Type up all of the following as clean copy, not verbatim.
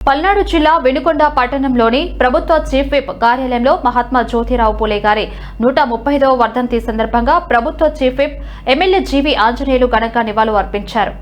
పల్నాడు జిల్లా వెనుకొండ పట్టణంలోని ప్రభుత్వ చీఫ్ విప్ కార్యాలయంలో మహాత్మా జ్యోతిరావు పూలే గారి 135వ వర్ధంతి సందర్భంగా ప్రభుత్వ చీఫ్ విప్ ఎమ్మెల్యే జీవి ఆంజనేయులు ఘనంగా నివాళులు అర్పించారు.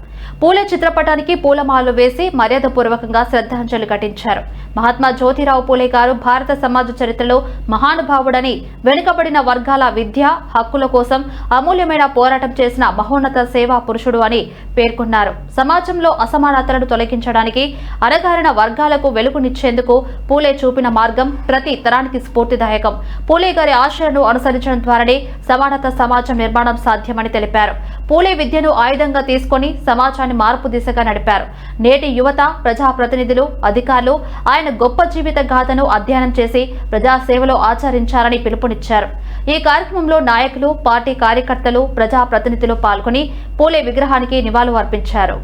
పూలే చిత్రపటానికి పూలమాలలు వేసి మర్యాదపూర్వకంగా శ్రద్ధాంజలి ఘటించారు. మహాత్మా జ్యోతిరావు పూలే గారు భారత సమాజ చరిత్రలో మహానుభావుడని, వెనుకబడిన వర్గాల విద్య హక్కుల కోసం అమూల్యమైన పోరాటం చేసిన మహోన్నత సేవా పురుషుడు అని పేర్కొన్నారు. సమాజంలో అసమానతలను తొలగించడానికి, అణగారిన వర్గాలకు వెలుగునిచ్చేందుకు పూలే చూపిన మార్గం ప్రతి తరానికి స్ఫూర్తిదాయకం. పూలే గారి ఆశయాలను అనుసరించడం ద్వారానే సమానత సమాజం నిర్మాణం సాధ్యమని తెలిపారు. పూలే విద్యను ఆయుధంగా తీసుకుని సమాజాన్ని మార్పు దిశగా నడిపారు. నేటి యువత, ప్రజాప్రతినిధులు, అధికారులు ఆయన గొప్ప జీవిత గాథను అధ్యయనం చేసి ప్రజాసేవలో ఆచరించాలని పిలుపునిచ్చారు. ఈ కార్యక్రమంలో నాయకులు, పార్టీ కార్యకర్తలు, ప్రజాప్రతినిధులు పాల్గొని పూలే విగ్రహానికి నివాళులు అర్పించారు.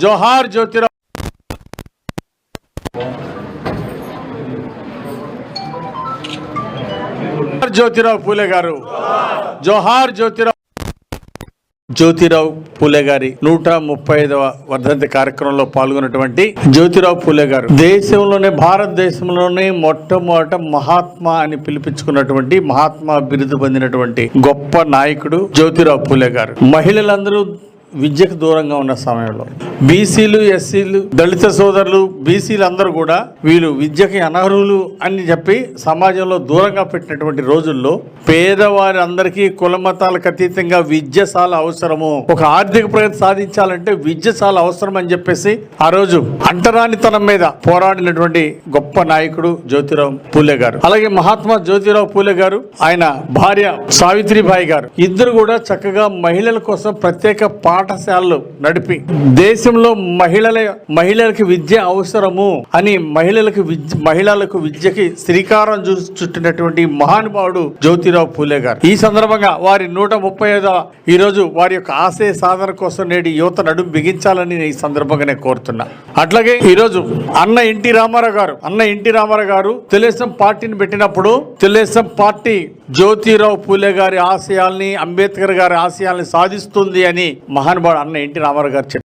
జోహార్ జ్యోతిరావు జ్యోతిరావు పూలే గారు. జోహార్ జ్యోతిరావు పూలే గారి 135వ వర్ధంతి కార్యక్రమంలో పాల్గొన్నటువంటి జ్యోతిరావు పూలే గారు దేశంలోనే, భారతదేశంలోనే మొట్టమొదట మహాత్మా అని పిలిపించుకున్నటువంటి, మహాత్మా బిరుదు పొందినటువంటి గొప్ప నాయకుడు జ్యోతిరావు పూలే గారు. మహిళలందరూ విద్యకు దూరంగా ఉన్న సమయంలో బీసీలు, ఎస్సీలు, దళిత సోదరులు, బీసీలు అందరూ కూడా వీళ్ళు విద్యకి అనర్హులు అని చెప్పి సమాజంలో దూరంగా పెట్టినటువంటి రోజుల్లో పేదవారి అందరికీ కుల మతాలకు అతీతంగా విద్య చాలా అవసరము, ఒక ఆర్థిక ప్రగతి సాధించాలంటే విద్య చాలా అవసరం అని చెప్పేసి ఆ రోజు అంటరానితనం మీద పోరాడినటువంటి గొప్ప నాయకుడు జ్యోతిరావు పూలే గారు. అలాగే మహాత్మా జ్యోతిరావు పూలే గారు, ఆయన భార్య సావిత్రిబాయి గారు ఇద్దరు కూడా చక్కగా మహిళల కోసం ప్రత్యేక పాఠశాలలు నడిపి దేశంలో మహిళలకి విద్య అవసరము అని మహిళలకు విద్యకి శ్రీకారం చుట్టినటువంటి మహానుభావుడు జ్యోతిరావు పూలే గారు. ఈ సందర్భంగా వారి 135వ ఈ రోజు వారి యొక్క ఆశయ సాధన కోసం నేటి యువత నడుము బిగించాలని ఈ సందర్భంగా నేను కోరుతున్నా. అట్లాగే ఈ రోజు అన్న ఎన్టీ రామారావు గారు తెలుగుదేశం పార్టీని పెట్టినప్పుడు తెలుగుదేశం పార్టీ జ్యోతిరావు పూలే గారి ఆశయాల్ని, అంబేద్కర్ గారి ఆశయాల్ని సాధిస్తుంది అని మహానుభావుడు అన్న ఎన్టీ రామారావు గారు చెప్పారు.